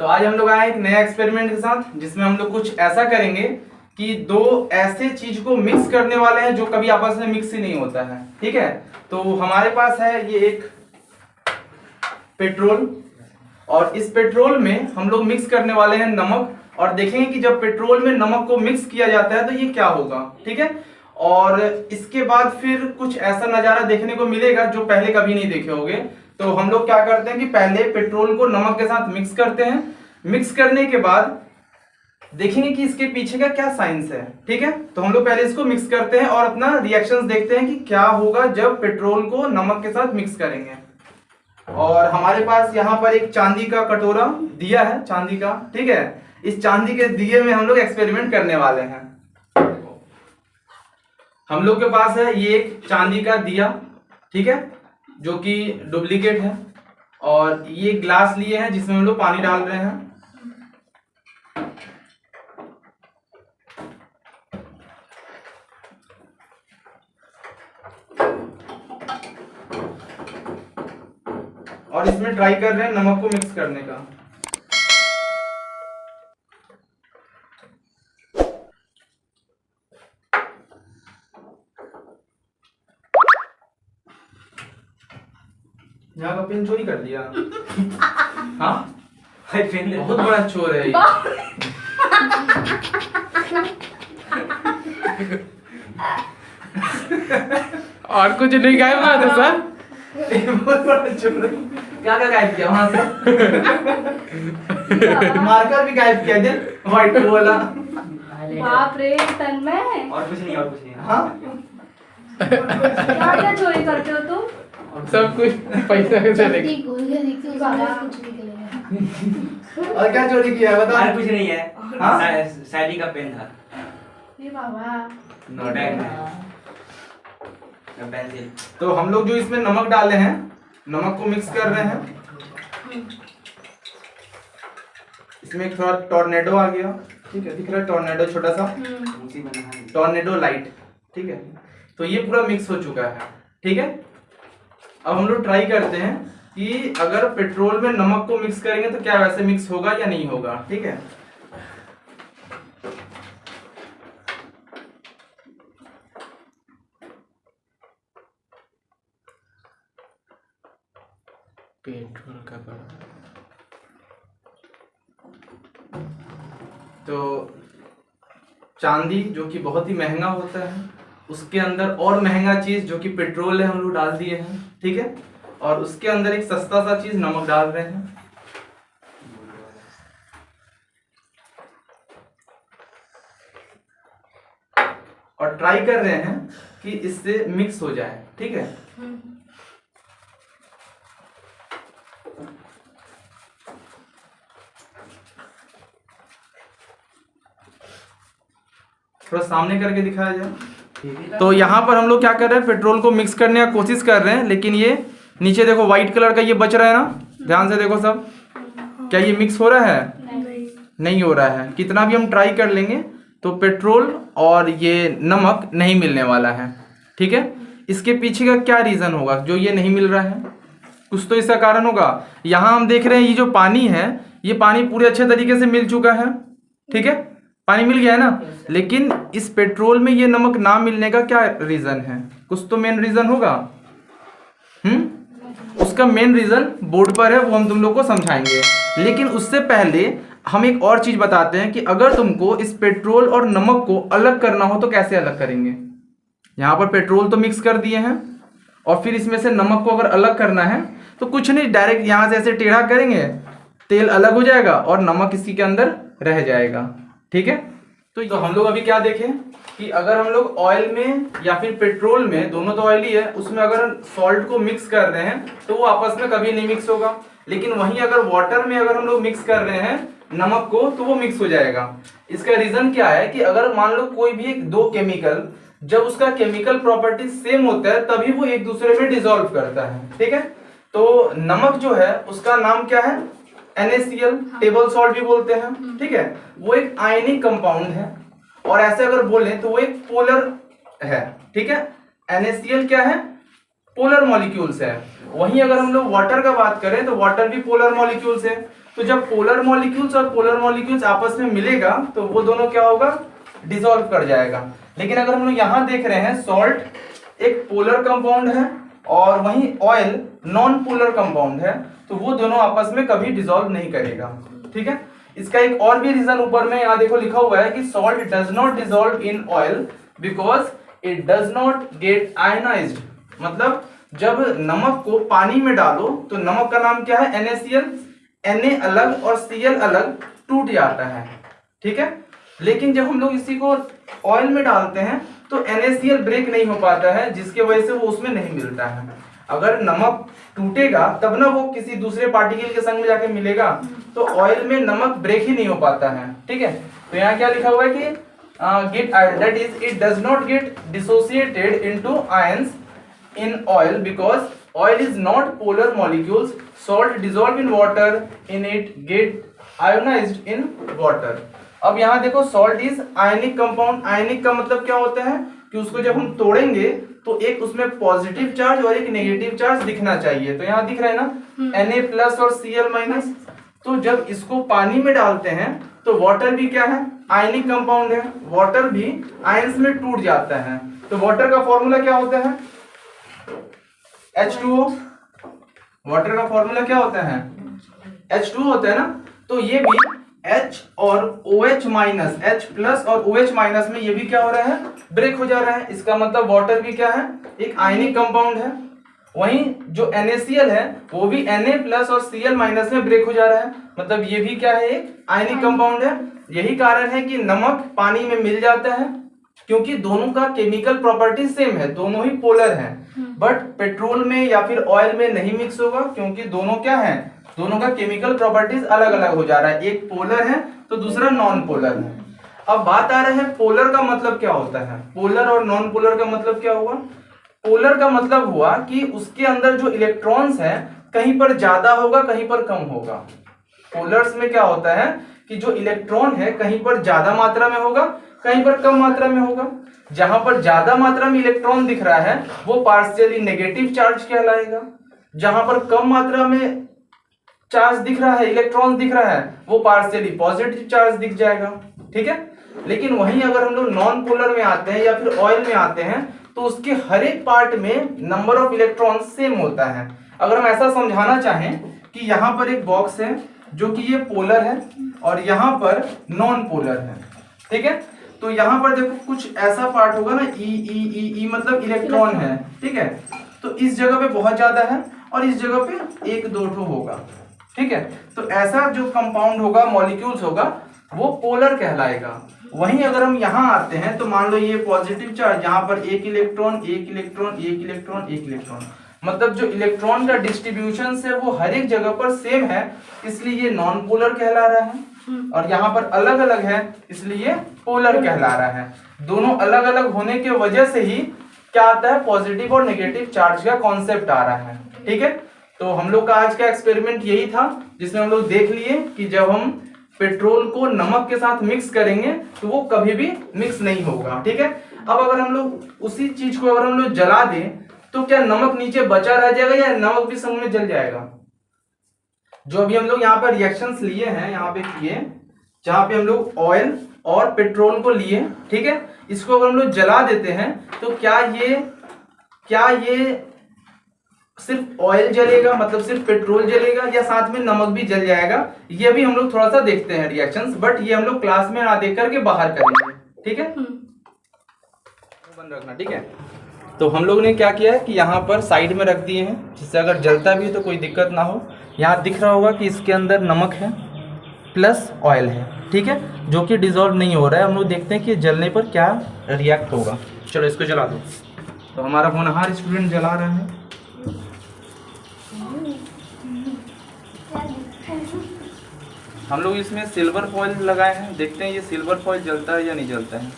तो आज हम लोग आए एक नया एक्सपेरिमेंट के साथ, जिसमें हम लोग कुछ ऐसा करेंगे कि दो ऐसे चीज को मिक्स करने वाले हैं जो कभी आपस में मिक्स ही नहीं होता है। ठीक है, तो हमारे पास है ये एक पेट्रोल, और इस पेट्रोल में हम लोग मिक्स करने वाले हैं नमक, और देखेंगे कि जब पेट्रोल में नमक को मिक्स किया जाता है तो ये क्या होगा। ठीक है, और इसके बाद फिर कुछ ऐसा नजारा देखने को मिलेगा जो पहले कभी नहीं देखे होंगे। तो हम लोग क्या करते हैं कि पहले पेट्रोल को नमक के साथ मिक्स करते हैं। मिक्स करने के बाद देखेंगे कि इसके पीछे का क्या साइंस है। ठीक है, तो हम लोग पहले इसको मिक्स करते हैं और अपना रिएक्शंस देखते हैं कि क्या होगा जब पेट्रोल को नमक के साथ मिक्स करेंगे। और हमारे पास यहाँ पर एक चांदी का कटोरा दिया है, चांदी का। ठीक है, इस चांदी के दिए में हम लोग एक्सपेरिमेंट करने वाले हैं। हम लोग के पास है ये एक चांदी का दिया, ठीक है, जो कि डुप्लीकेट है, और ये ग्लास लिए हैं जिसमें हम लोग पानी डाल रहे हैं। और इसमें ट्राई कर रहे हैं नमक को मिक्स करने का। यहाँ का पेन चोरी कर लिया। हाँ, पेन बहुत बड़ा चोर है ये। और कुछ नहीं गायब हुआ था सर? बहुत बड़ा चोर है। क्या क्या गायब किया वहां से? मार्कर भी गायब किया थे, व्हाइट वाला। बाप रे तन्मय, और कुछ नहीं, और कुछ नहीं। हाँ क्या क्या चोरी करते हो तुम? सब कुछ पैसा से लेके। और क्या चोरी किया है बता? और कुछ नहीं है। हाँ? शादी का पेन था। ये बाबा नोटबुक पेंसिल। तो हम लोग जो इसमें नमक डाले हैं, नमक को मिक्स कर रहे हैं। इसमें एक थोड़ा टॉर्नेडो आ गया। ठीक है, दिख रहा है टॉर्नेडो, छोटा सा टॉर्नेडो लाइट। ठीक है, तो ये पूरा मिक्स हो चुका है। ठीक है, अब हम लोग ट्राई करते हैं कि अगर पेट्रोल में नमक को मिक्स करेंगे तो क्या वैसे मिक्स होगा या नहीं होगा। ठीक है, पेट्रोल का बड़ा तो चांदी जो कि बहुत ही महंगा होता है, उसके अंदर और महंगा चीज जो कि पेट्रोल है हम लोग डाल दिए हैं। ठीक है, और उसके अंदर एक सस्ता सा चीज नमक डाल रहे हैं। और ट्राई कर रहे हैं कि इससे मिक्स हो जाए। ठीक है, थोड़ा सामने करके दिखाया जाए। तो यहाँ पर हम लोग क्या कर रहे हैं, पेट्रोल को मिक्स करने का कोशिश कर रहे हैं, लेकिन ये नीचे देखो व्हाइट कलर का ये बच रहा है ना, ध्यान से देखो सब। क्या ये मिक्स हो रहा है? नहीं हो रहा है। कितना भी हम ट्राई कर लेंगे तो पेट्रोल और ये नमक नहीं मिलने वाला है। ठीक है, इसके पीछे का क्या रीज़न होगा जो ये नहीं मिल रहा है? कुछ तो इसका कारण होगा। यहाँ हम देख रहे हैं ये जो पानी है, ये पानी पूरे अच्छे तरीके से मिल चुका है। ठीक है, पानी मिल गया है ना, लेकिन इस पेट्रोल में ये नमक ना मिलने का क्या रीज़न है? कुछ तो मेन रीज़न होगा। उसका मेन रीज़न बोर्ड पर है, वो हम तुम लोग को समझाएंगे। लेकिन उससे पहले हम एक और चीज़ बताते हैं कि अगर तुमको इस पेट्रोल और नमक को अलग करना हो तो कैसे अलग करेंगे। यहाँ पर पेट्रोल तो मिक्स कर दिए हैं, और फिर इसमें से नमक को अगर अलग करना है तो कुछ नहीं, डायरेक्ट यहाँ से ऐसे टेढ़ा करेंगे, तेल अलग हो जाएगा और नमक इसी के अंदर रह जाएगा। ठीक है, तो हम लोग अभी क्या देखें कि अगर हम लोग ऑयल में या फिर पेट्रोल में, दोनों तो ऑयल ही है, उसमें अगर सॉल्ट को मिक्स कर रहे हैं तो वो आपस में कभी नहीं मिक्स होगा। लेकिन वहीं अगर वाटर में अगर हम लोग मिक्स कर रहे हैं नमक को तो वो मिक्स हो जाएगा। इसका रीजन क्या है कि अगर मान लो कोई भी एक दो केमिकल, जब उसका केमिकल प्रॉपर्टी सेम होता है तभी वो एक दूसरे में डिसॉल्व करता है। ठीक है, तो नमक जो है उसका नाम क्या है? NaCl, टेबल सॉल्ट भी बोलते हैं। ठीक है, वो एक आयनिक कंपाउंड है, और ऐसे अगर बोलें तो वो एक पोलर है। ठीक है, NaCl क्या है? पोलर मॉलिक्यूल्स है। वहीं अगर हम लोग वाटर का बात करें तो वाटर भी पोलर मॉलिक्यूल्स है। तो जब पोलर मॉलिक्यूल्स और पोलर मॉलिक्यूल्स आपस में मिलेगा तो वो दोनों क्या होगा, डिसॉल्व कर जाएगा। लेकिन अगर हम लोग यहाँ देख रहे हैं सॉल्ट एक पोलर कंपाउंड है और वहीं ऑयल नॉन पोलर कंपाउंड है, तो वो दोनों आपस में कभी डिसॉल्व नहीं करेगा। ठीक है, इसका एक और भी रीजन ऊपर में यहाँ देखो लिखा हुआ है कि salt does not dissolve in oil because it does not gate ionised. मतलब जब नमक को पानी में डालो तो नमक का नाम क्या है, NaCl, Na अलग और Cl अलग टूट जाता है। ठीक है, लेकिन जब हम लोग इसी को ऑयल में डालते हैं तो NaCl ब्रेक नहीं हो पाता है, जिसके वजह से वो उसमें नहीं मिलता है। अगर नमक टूटेगा तब ना वो किसी दूसरे पार्टिकल के संग में जाके मिलेगा, तो ऑयल में नमक ब्रेक ही नहीं हो पाता है। ठीक है, तो यहाँ क्या लिखा हुआ है कि get that is it does not get dissociated into ions in oil because oil is not polar molecules. Salt dissolve in water, in it get ionized in water. अब यहाँ देखो सॉल्ट इज आयनिक कंपाउंड। आयनिक का मतलब क्या होता है कि उसको जब हम तोड़ेंगे तो एक उसमें पॉजिटिव चार्ज और एक नेगेटिव चार्ज दिखना चाहिए। तो यहाँ दिख रहा है ना Na प्लस और Cl माइनस। तो जब इसको पानी में डालते हैं तो वाटर भी क्या है, आयनिक कंपाउंड है, वाटर भी आयंस में टूट जाता है। तो वाटर का फॉर्मूला क्या होता है, H2O। वाटर का फॉर्मूला क्या होता है, H2O होता है ना। तो ये भी H और OH माइनस, H प्लस और OH माइनस में ये भी क्या हो रहा है, ब्रेक हो जा रहा है। इसका मतलब वाटर भी क्या है, एक आयनिक कंपाउंड है। वहीं जो NaCl है वो भी Na प्लस और Cl माइनस में ब्रेक हो जा रहा है, मतलब ये भी क्या है, एक आयनिक कंपाउंड है। यही कारण है कि नमक पानी में मिल जाता है, क्योंकि दोनों का केमिकल प्रॉपर्टी सेम है, दोनों ही पोलर हैं। बट पेट्रोल में या फिर ऑयल में नहीं मिक्स होगा, क्योंकि दोनों क्या है, दोनों का केमिकल प्रॉपर्टीज अलग अलग हो जा रहा है। एक पोलर है तो दूसरा नॉन पोलर है। अब बात आ रहा है पोलर का मतलब क्या होता है, पोलर और नॉन पोलर का मतलब क्या हुआ। पोलर का मतलब हुआ कि उसके अंदर जो इलेक्ट्रॉन्स है कहीं पर ज्यादा होगा कहीं पर कम होगा। पोलर्स में क्या होता है कि जो इलेक्ट्रॉन है कहीं पर ज्यादा मात्रा में होगा कहीं पर कम मात्रा में होगा। जहां पर ज्यादा मात्रा में इलेक्ट्रॉन दिख रहा है वो पार्शियली नेगेटिव चार्ज कहलाएगा, जहां पर कम मात्रा में चार्ज दिख रहा है, इलेक्ट्रॉन दिख रहा है, वो पार्शियली पॉजिटिव चार्ज दिख जाएगा। ठीक है, लेकिन वहीं अगर हम लोग नॉन पोलर में आते हैं या फिर ऑयल में आते हैं तो उसके हर एक पार्ट में नंबर ऑफ इलेक्ट्रॉन सेम होता है। अगर हम ऐसा समझाना चाहें कि यहाँ पर एक बॉक्स है जो कि ये पोलर है और यहाँ पर नॉन पोलर है। ठीक है, तो यहाँ पर देखो कुछ ऐसा पार्ट होगा ना, ई मतलब इलेक्ट्रॉन है। ठीक है, तो इस जगह पे बहुत ज्यादा है और इस जगह पे एक दो ठो होगा। ठीक है, तो ऐसा जो कंपाउंड होगा, मॉलिक्यूल्स होगा, वो पोलर कहलाएगा। वहीं अगर हम यहाँ आते हैं तो मान लो ये पॉजिटिव चार्ज, यहाँ पर एक इलेक्ट्रॉन एक इलेक्ट्रॉन एक इलेक्ट्रॉन एक इलेक्ट्रॉन, मतलब जो इलेक्ट्रॉन का डिस्ट्रीब्यूशन है वो हर एक जगह पर सेम है, इसलिए ये नॉन पोलर कहला रहा है। और यहाँ पर अलग अलग है इसलिए पोलर कहला रहा है। दोनों अलग अलग होने के वजह से ही क्या आता है, पॉजिटिव और नेगेटिव चार्ज का कॉन्सेप्ट आ रहा है। ठीक है, तो हम लोग का आज का एक्सपेरिमेंट यही था, जिसमें हम लोग देख लिए कि जब हम पेट्रोल को नमक के साथ मिक्स करेंगे तो वो कभी भी मिक्स नहीं होगा। ठीक है, अब अगर हम लोग उसी चीज को अगर हम लोग जला दें तो क्या नमक नीचे बचा रह जाएगा या नमक भी संग में जल जाएगा। जो अभी हम लोग यहाँ पर रिएक्शंस लिए हैं, यहाँ पे किए, जहाँ पे हम लोग ऑयल और पेट्रोल को लिए, ठीक है, इसको अगर हम लोग जला देते हैं तो क्या ये सिर्फ ऑयल जलेगा, मतलब सिर्फ पेट्रोल जलेगा, या साथ में नमक भी जल जाएगा, ये भी हम लोग थोड़ा सा देखते हैं रिएक्शंस, बट ये हम लोग क्लास में ना देख करके बाहर करेंगे। ठीक है, बंद रखना। ठीक है, तो हम लोग ने क्या किया है कि यहाँ पर साइड में रख दिए हैं, जिससे अगर जलता भी है तो कोई दिक्कत ना हो। यहाँ दिख रहा होगा कि इसके अंदर नमक है प्लस ऑयल है। ठीक है, जो कि डिसॉल्व नहीं हो रहा है। हम लोग देखते हैं कि जलने पर क्या रिएक्ट होगा। चलो इसको जला दो। तो हमारा होनहार स्टूडेंट जला रहा है। हम लोग इसमें सिल्वर फॉइल लगाए हैं, देखते हैं ये सिल्वर फॉइल जलता है या नहीं जलता है।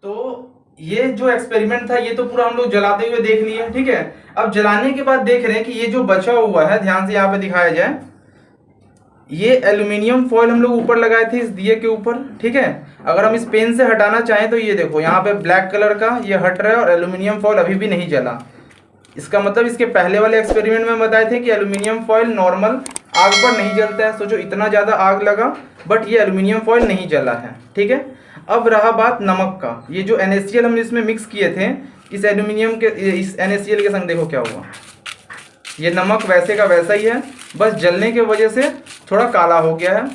तो ये जो एक्सपेरिमेंट था ये तो पूरा हम लोग जलाते हुए देख लिए। ठीक है, अब जलाने के बाद देख रहे हैं कि ये जो बचा हुआ है, ध्यान से यहाँ पे दिखाया जाए, ये एल्यूमिनियम फॉयल हम लोग ऊपर लगाए थे इस दिए के ऊपर, ठीक है। अगर हम इस पेन से हटाना चाहें तो ये देखो यहाँ पे ब्लैक कलर का ये हट रहा है और एल्यूमिनियम फॉयल अभी भी नहीं जला। इसका मतलब इसके पहले वाले एक्सपेरिमेंट में बताए थे कि एल्यूमिनियम फॉयल नॉर्मल आग पर नहीं जलता है। सोचो इतना ज़्यादा आग लगा बट ये एल्यूमिनियम फॉयल नहीं जला है, ठीक है। अब रहा बात नमक का। ये जो NaCl हमने इसमें मिक्स किए थे, इस एल्यूमिनियम के इस NaCl के संग देखो क्या हुआ। ये नमक वैसे का वैसा ही है, बस जलने के वजह से थोड़ा काला हो गया है।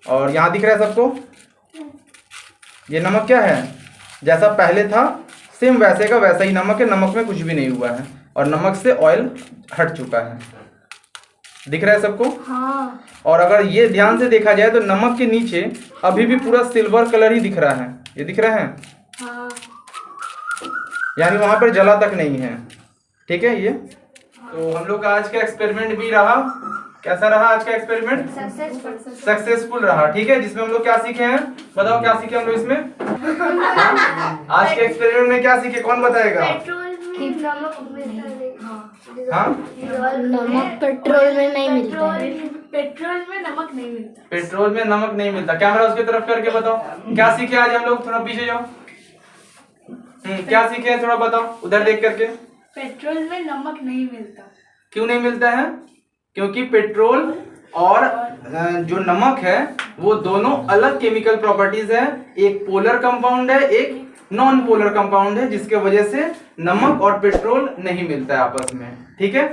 और यहाँ दिख रहा है सबको, ये नमक क्या है, जैसा पहले था सेम वैसे का वैसा ही नमक है। नमक में कुछ भी नहीं हुआ है और नमक से ऑयल हट चुका है। दिख रहा है सबको? हाँ। और अगर ये ध्यान से देखा जाए तो नमक के नीचे अभी भी पूरा सिल्वर कलर ही दिख रहा है। ये दिख रहा है, हाँ। यानी वहां पर जला तक नहीं है, ठीक है। ये तो हम लोग का आज का एक्सपेरिमेंट भी रहा, कैसा रहा आज का एक्सपेरिमेंट? सक्सेसफुल रहा, ठीक है। जिसमें हम लोग क्या सीखे हैं, बताओ क्या सीखे हम लोग इसमें? आज के एक्सपेरिमेंट में क्या सीखे, कौन बताएगा? हाँ, नमक पेट्रोल में नहीं मिलता है। पेट्रोल में नमक नहीं मिलता। पेट्रोल में नमक नहीं मिलता। कैमरा उसकी तरफ करके बताओ क्या सीखे आज हम लोग। थोड़ा पीछे जाओ। क्या सीखे हैं थोड़ा बताओ उधर देख करके। पेट्रोल में नमक नहीं मिलता। क्यों नहीं मिलता है? क्योंकि पेट्रोल और जो नमक है वो दोनों अलग केमिकल प्रॉपर्टीज है। एक पोलर कंपाउंड है, एक नॉन पोलर कंपाउंड है, जिसके वजह से नमक और पेट्रोल नहीं मिलता है आपस में, ठीक है।